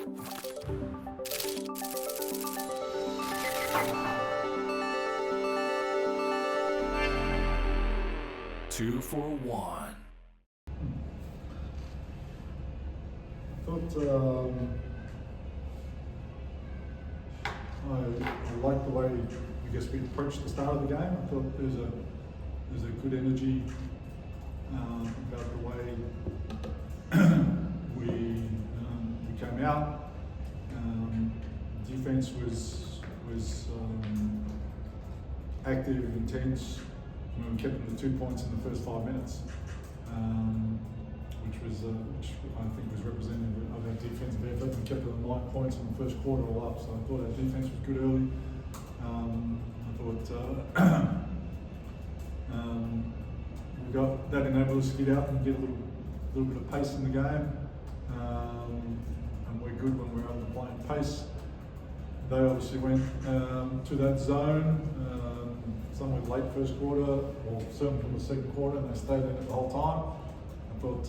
Two for one. I thought I liked the way we approached the start of the game. I thought there's a good energy about the way we came out. Defense was active, intense. We kept them to 2 points in the first 5 minutes, which I think was representative of our defensive effort. We kept them 9 points in the first quarter all up, so I thought our defense was good early. I thought that enabled us to get out and get a little bit of pace in the game, and we're good when we're under playing pace. They obviously went to that zone. Some went late first quarter, or certainly from the second quarter, and they stayed in it the whole time. I thought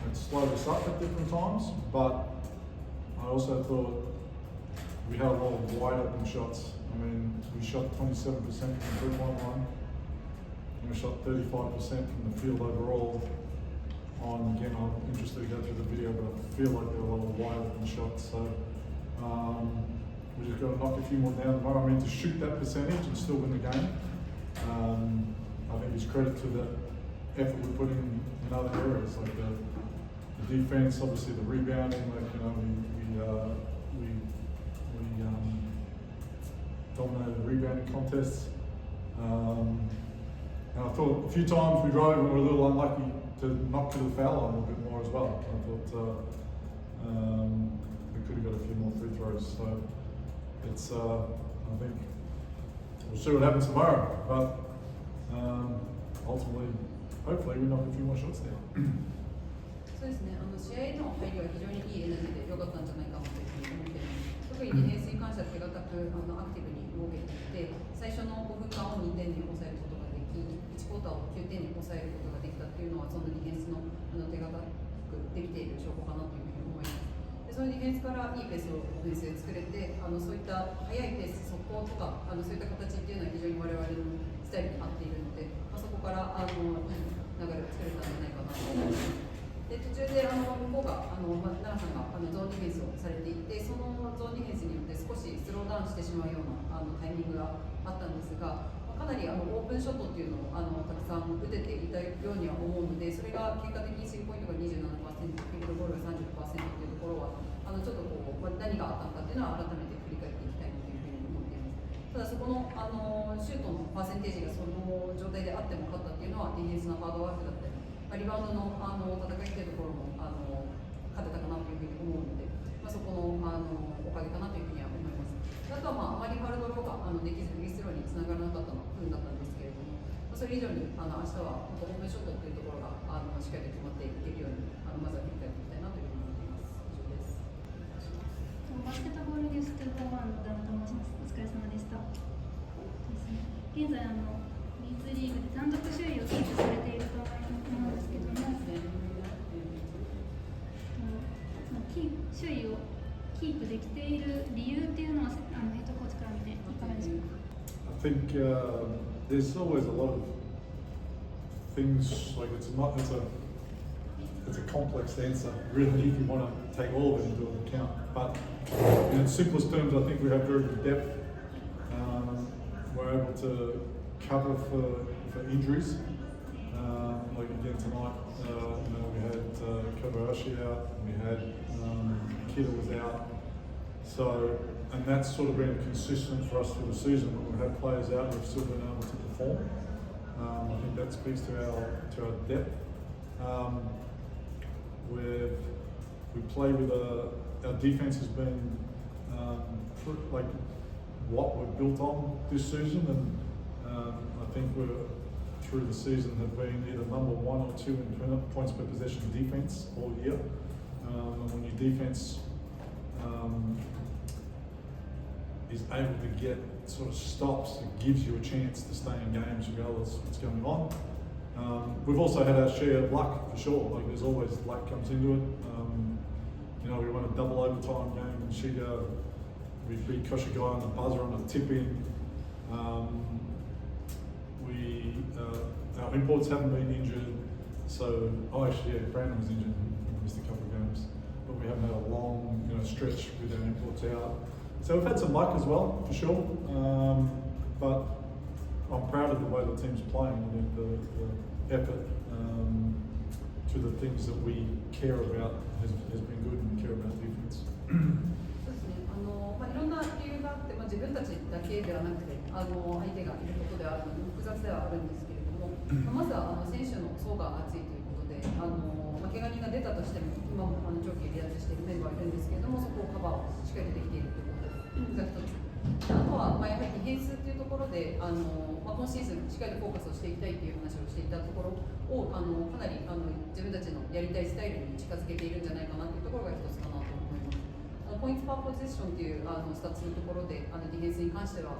it slowed us up at different times, but I also thought we had a lot of wide open shots. I mean, we shot 27% from the three-point line, and we shot 35% from the field overall. Again, I'm interested to go through the video, but I feel like there were a lot of wide open shots. So we just got to knock a few more down tomorrow. I mean, to shoot that percentage and still win the game, I think it's credit to the effort we put in other areas, like the defense, obviously the rebounding. Like, you know, we dominated the rebounding contests. And I thought a few times we drove and we were a little unlucky to knock to the foul line a little bit more as well. I thought we could have got a few more free throws. So it's, I think we'll see what happens tomorrow, but ultimately, hopefully we knock a few more shots down. そうですね、試合への入りは非常にいいエナジーで良かったんじゃないかなというふうに思っています。特にディフェンスに関しては手堅くアクティブに動けていて、最初の5分間を2点に抑えることができ、1クォーターを9点に抑えることができたというのは、そのディフェンスの手堅くできている証拠かなというふうに思います。でそのディフェンスからいいペースをオフェンスで作れて、そういった速いペース、速攻とかそういった形っていうのは非常に我々のスタイルに合っているので、そこからいい流れを作れたんじゃないかなと思います。で途中で向こうが奈良さんがゾーンディフェンスをされていて、そのゾーンディフェンスによって少しスローダウンしてしまうようなタイミングがあったんですが、かなりオープンショットっていうのをたくさん打てていたようには思うので、それが結果的にスリーポイントが 27%、フィールドゴールが 30% っていうところはちょっとこう、何があったのかっていうのは改めて振り返っていきたいなというふうに思っています。ただそこのシュートのパーセンテージがその状態であっても勝ったっていうのはディフェンスのハードワークだったり、リバウンドの戦いっていうところも勝てたかなというふうに思うので、そこのおかげかなというふうには思います。あとはあまりハルドローができずフリースローにつながらなかったのは不運だったんですけれども、それ以上に明日はオープンショットというところがしっかりと決まっていけるようにまずは振り返っていきたいなというふうに思っています。以上です。バスケットボールニュース241のダムと申します。お疲れ様でした。現在Bリーグで単独首位をキープされていると思うんですけども、首位をキープできている理由っていうのはヘッドコーチから見ていかがでしょうか。I think there's always a lot of things, like it's a complex answer really if you want to take all of it into account, but in simplest terms I think we have very good depth. We're able to cover for injuries, like again tonight, we had Kobayashi out, we had Kidder was out, so, and that's sort of been consistent for us through the season. When we've had players out, we've still been able to perform. I think that speaks to our depth. We play with our defense has been like what we're built on this season, and I think we're through the season have been either number 1 or 2 in points per possession defense all year. And when your defense is able to get sort of stops, it gives you a chance to stay in games regardless of what's going on. We've also had our share of luck for sure. Like there's always luck comes into it. You know, we won a double overtime game in Shiga. We beat Koshigai on the buzzer on a tip-in. Our imports haven't been injured. So, Brandon was injured and missed a couple of games. But we haven't had a long, stretch with our imports out. So we've had some luck as well, for sure. But I'm proud of the way the team's playing. I think the effort to the things that we care about has been good, and we care about defense. そうですね。いろんな理由があって、自分たちだけではなくて、相手がいることであるので複雑ではあるんですけれども、まずは選手の層が厚いということで、怪我人が出たとしても、今も長期離脱しているメンバーがいるんですけれども、そこをカバーをしっかりできているということが一つ。あとは、やはりディフェンスというところで、今シーズンしっかりフォーカスをしていきたいという話をしていたところをかなり自分たちのやりたいスタイルに近づけているんじゃないかなというところが一つかなと思います。ポイントパーポジションというスタッツのところでディフェンスに関しては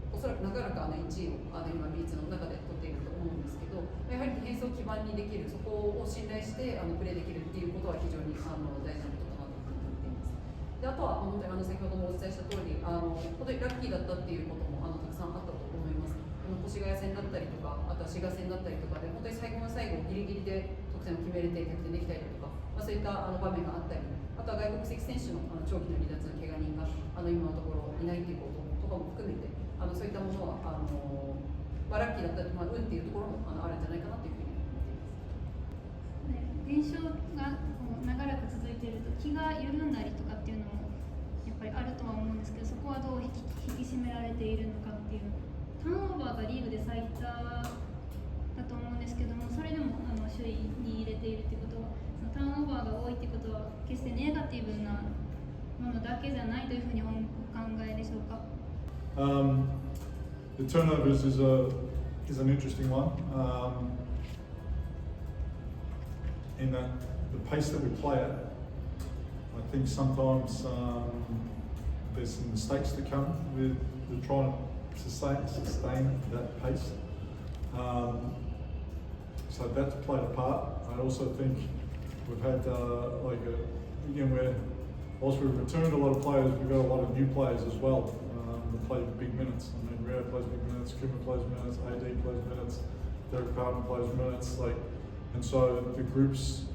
おそらく長らく1位を今ビーツの中で取っていると思うんですけど、やはりディフェンスを基盤にできる、そこを信頼してプレーできるっていうことは非常に大事なことかなと思っています。であとは本当に先ほどもお伝えした通り本当にラッキーだったっていうこともたくさんあったと思います。越谷戦だったりとか、あとは滋賀戦だったりとかで本当に最後の最後ギリギリで得点を決めれて逆転できたりとか、そういった場面があったり、あとは外国籍選手の長期の離脱の怪我人が今のところいないということとかも含めてそういったものはラッキーだったり、運っていうところもあるんじゃないかなというふうに思っています。連勝が長らく続いていると気が緩んだりとかっていうのもやっぱりあるとは思うんですけど、そこはどう引き締められているのかっていうの、ターンオーバーがリーグで最多だと思うんですけども、それでも首位に入れているってことは、そのターンオーバーが多いってことは決してネガティブなものだけじゃないというふうにお考えでしょうか。The turnovers is an interesting one. In that the pace that we play at, I think sometimes there's some mistakes that come with trying to sustain that pace. So that's played a part. I also think we've had whilst we've returned a lot of players, we've got a lot of new players as well that play big minutes. I mean, Rio plays big minutes, Kuma plays minutes, AD plays minutes, Derek Carter plays minutes. And so the groups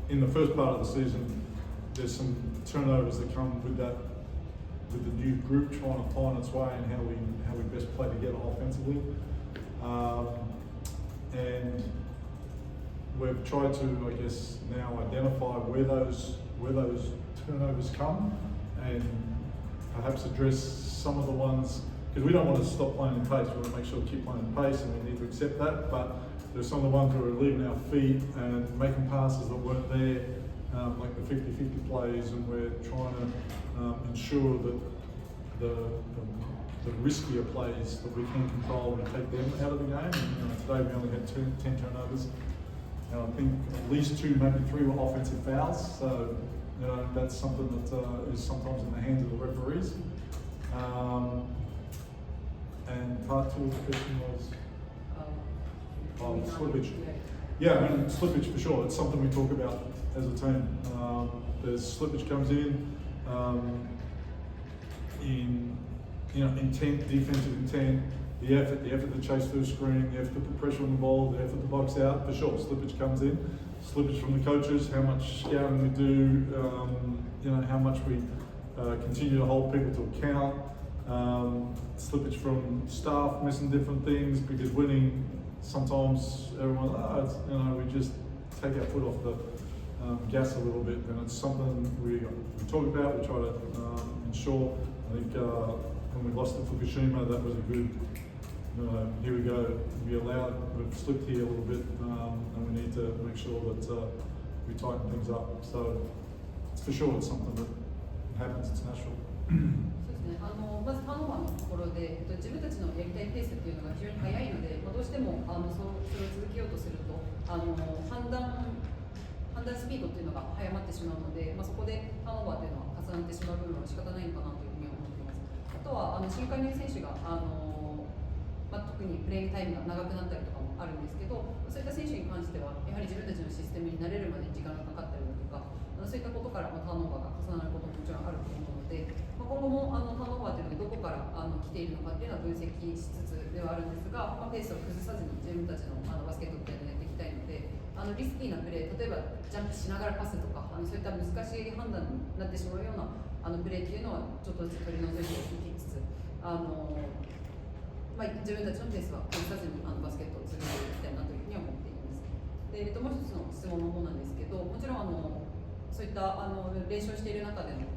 in the first part of the season, there's some turnovers that come with that, with the new group trying to find its way and how we best play together offensively. And we've tried to, I guess, now identify where those turnovers come and perhaps address some of the ones, because we don't want to stop playing in pace. We want to make sure we keep playing in pace, and we need to accept that. But there's some of the ones where we're leaving our feet and making passes that weren't there, like the 50-50 plays, and we're trying to ensure that the riskier plays that we can control and take them out of the game. And today we only had 10 turnovers. And I think at least 2, maybe 3 were offensive fouls. So that's something that is sometimes in the hands of the referees. And part 2 of the question was slippage. Yeah, I mean slippage for sure. It's something we talk about as a team. There's slippage comes in intent, defensive intent, the effort to chase through screen, the effort to put pressure on the ball, the effort to box out. For sure, slippage comes in. Slippage from the coaches, how much scouting we do, how much we continue to hold people to account. Slippage from staff missing different things, because winning, sometimes everyone, we just take our foot off the gas a little bit, and it's something we talk about, we try to ensure. I think when we lost to Fukushima, that was a good, here we go, we've slipped here a little bit, and we need to make sure that we tighten things up. So for sure it's something that happens, it's natural. まずターンオーバーのところで、自分たちのやりたいペースっていうのが非常に速いので、どうしてもそれを続けようとすると判断スピードっていうのが速まってしまうので、そこでターンオーバーっていうのは重なってしまう部分は仕方ないのかなというふうに思っています。あとは新加入選手が特にプレーイングタイムが長くなったりとかもあるんですけど、そういった選手に関してはやはり自分たちのシステムに慣れるまでに時間がかかったりだとそういったことからターンオーバーが重なることももちろんあると思うので、今後もターンオーバーというのがどこから来ているのかっていうのは分析しつつではあるんですが、ペースを崩さずに自分たちのバスケットっていうのをやっていきたいので、リスキーなプレー、例えばジャンプしながらパスとかそういった難しい判断になってしまうようなプレーっていうのはちょっとずつ取り除いていきつつ、自分たちのペースは崩さずにバスケットを続けていきたいなというふうに思っています。で、もう一つの質問の方なんですけど、もちろんそういった練習をしている中での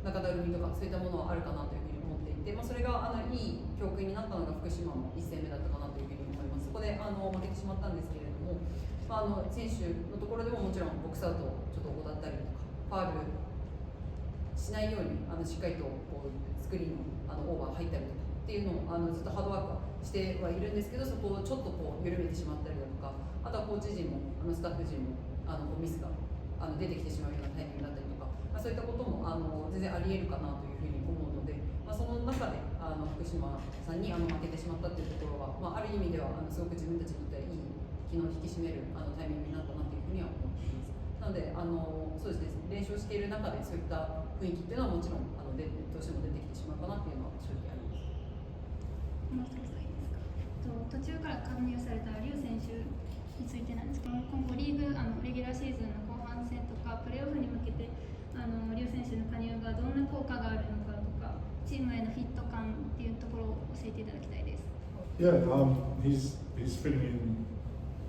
中だるみとかそういったものはあるかなというふうに思っていて、それがいい教訓になったのが福島の1戦目だったかなというふうに思います。そこで負けてしまったんですけれども、選手のところでももちろんボックスアウトをちょっと怠ったりとか、ファウルしないようにしっかりとスクリーンのオーバー入ったりとかっていうのをずっとハードワークはしてはいるんですけど、そこをちょっと緩めてしまったりだとか、あとはコーチ陣もスタッフ陣もミスが出てきてしまうようなタイミングだったりとか、そういったことも全然あり得るかなというふうに思うので、その中で福島さんに負けてしまったというところは、ある意味ではすごく自分たちにとってはいい気の引き締めるタイミングになったなというふうには思っています。なのでそうですね、練習している中でそういった雰囲気っていうのはもちろんどうしても出てきてしまうかなっていうのは正直あります。もう一ついいですか。途中から加入されたリュウ選手についてなんですけど、今後リーグレギュラーシーズンの後半戦とかプレーオフに向けてリュウ選手の加入がどんな効果があるのかとか、チームへのフィット感っていうところを教えていただきたいです。Yeah, he's fitting in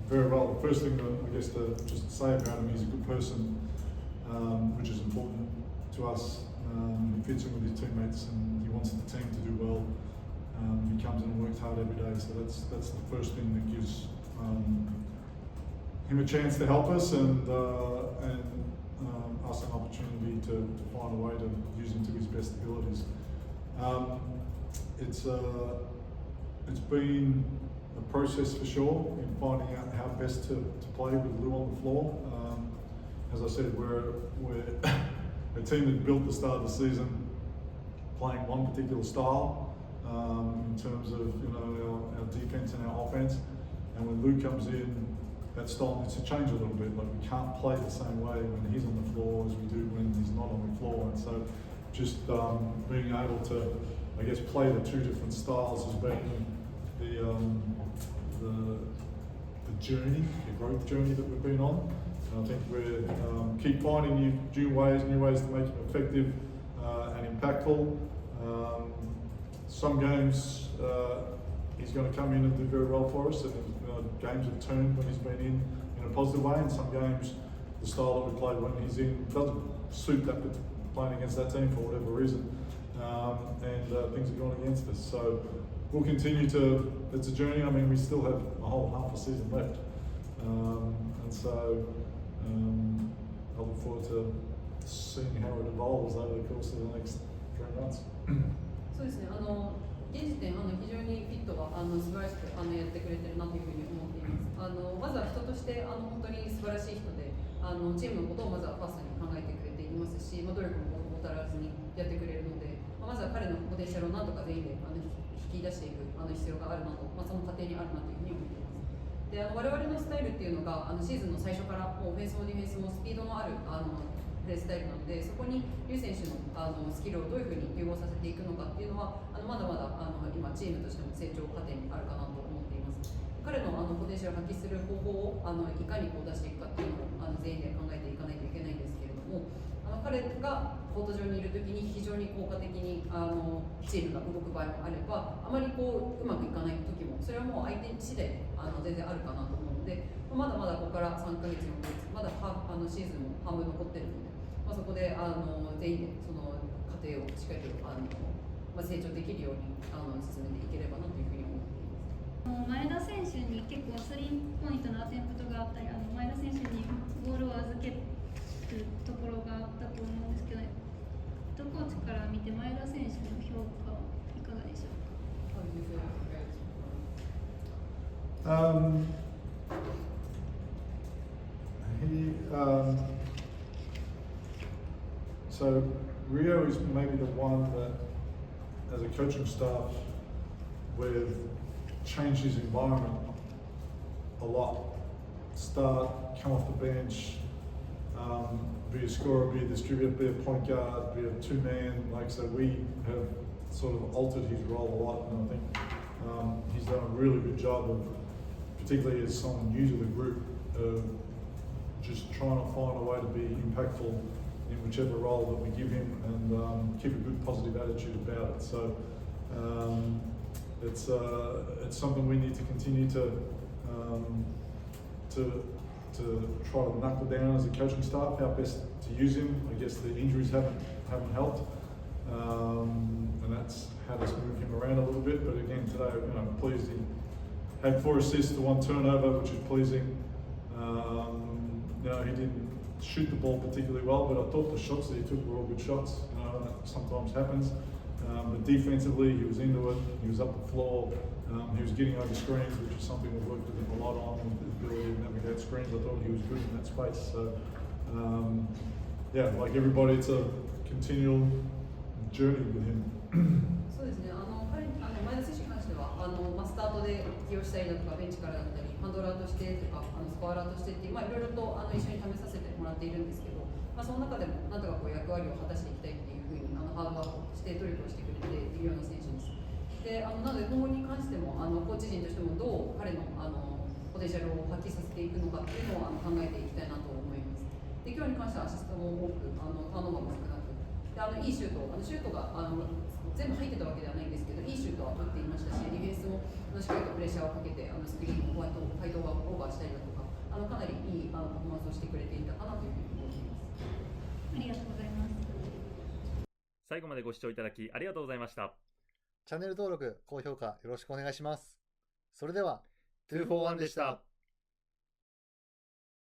very well. The first thing that I guess to just say about him, he's a good person, which is important to us. He fits in with his teammates and he wants the team to do well. He comes in and works hard every day, so that's the first thing that gives him a chance to help us and us an opportunity to find a way to use him to his best abilities. It's been a process for sure in finding out how best to play with Lou on the floor. As I said, we're a team that built the start of the season playing one particular style in terms of our defense and our offense. And when Lou comes in, that style needs to change a little bit. Like we can't play the same way when he's on the floor as we do when he's not on the floor. And so just being able to, I guess, play the two different styles has been the journey, the growth journey that we've been on. And I think we keep finding new ways to make him effective and impactful. Some games he's going to come in and do very well for us, and games have turned when he's been in a positive way, and some games the style that we play when he's in doesn't suit that playing against that team for whatever reason, and things have gone against us. So we'll continue to, it's a journey. I mean, we still have a whole half a season left, and so I look forward to seeing how it evolves over the course of the next 3 months. そうですね、現時点非常にフィットが素晴らしくやってくれてるなというふうに思っています。まずは人として本当に素晴らしい人で、チームのことをまずはファーストに考えてくれていますし、努力も怠らずにやってくれるので、まずは彼のポテンシャルをなんとか全員で引き出していく必要があるなと、その過程にあるなというふうに思っています。で、我々のスタイルっていうのがシーズンの最初からもうオフェンスもディフェンスもスピードのあるプレースタイルなので、そこにリュウ選手のスキルをどういうふうに融合させていくのかっていうのはまだまだ今チームとしても成長過程にあるかなと思っています。彼のポテンシャルを発揮する方法をいかに出していくかっていうのを全員で考えていかないといけないんですけれども、彼がコート上にいるときに非常に効果的にチームが動く場合もあれば、あまりうまくいかないときもそれはもう相手次第全然あるかなと思うので、まだまだここから3ヶ月4ヶ月まだシーズンも半分残ってるので、そこで全員でその過程をしっかりと成長できるように進めていければなというふうに思っています。前田選手に結構スリーポイントのアテンプトがあったり、前田選手にボールを預けるところがあったと思うんですけど、コーチから見て前田選手の評価はいかがでしょうか。So Rio is maybe the one that, as a coaching staff, we've changed his environment a lot. Start, come off the bench, be a scorer, be a distributor, be a point guard, be a two-man. Like so, we have sort of altered his role a lot, and I think he's done a really good job of, particularly as someone new to the group, just trying to find a way to be impactful in whichever role that we give him, and keep a good positive attitude about it. So it's something we need to continue to try to knuckle down as a coaching staff, how best to use him. I guess the injuries haven't helped, and that's had us move him around a little bit. But again, today, I'm pleased he had 4 assists to 1 turnover, which is pleasing. He didn't shoot the ball particularly well, but I thought the shots that he took were all good shots. And that sometimes happens. But defensively, he was into it. He was up the floor. He was getting over screens, which is something we've worked with him a lot on, with his ability to navigate screens. I thought he was good in that space. So, like everybody, it's a continual journey with him. そうですね。前田選手に関してはスタートで起用したりだとか、ベンチからだったり、ハンドラーとしてとか、スコアラーとしてっていう、いろいろと一緒に試させてもらっているんですけど、その中でもなんとか役割を果たしていきたいっていうふうにハードワークして努力をしてくれているような選手です。でなので今後に関してもコーチ陣としてもどう彼のポテンシャルを発揮させていくのかっていうのを考えていきたいなと思います。で今日に関してはアシストも多くターンオーバーも少なくでいいシュートが全部入ってたわけではないんですけどいいシュートは打っていましたしディフェンスもしっかりとプレッシャーをかけてスクリーンをファイトがオーバーしたりだとかかなりいいパフォーマンスをしてくれていたかなというふうに思っています。ありがとうございます。最後までご視聴いただきありがとうございました。チャンネル登録、高評価よろしくお願いします。それでは、241でした。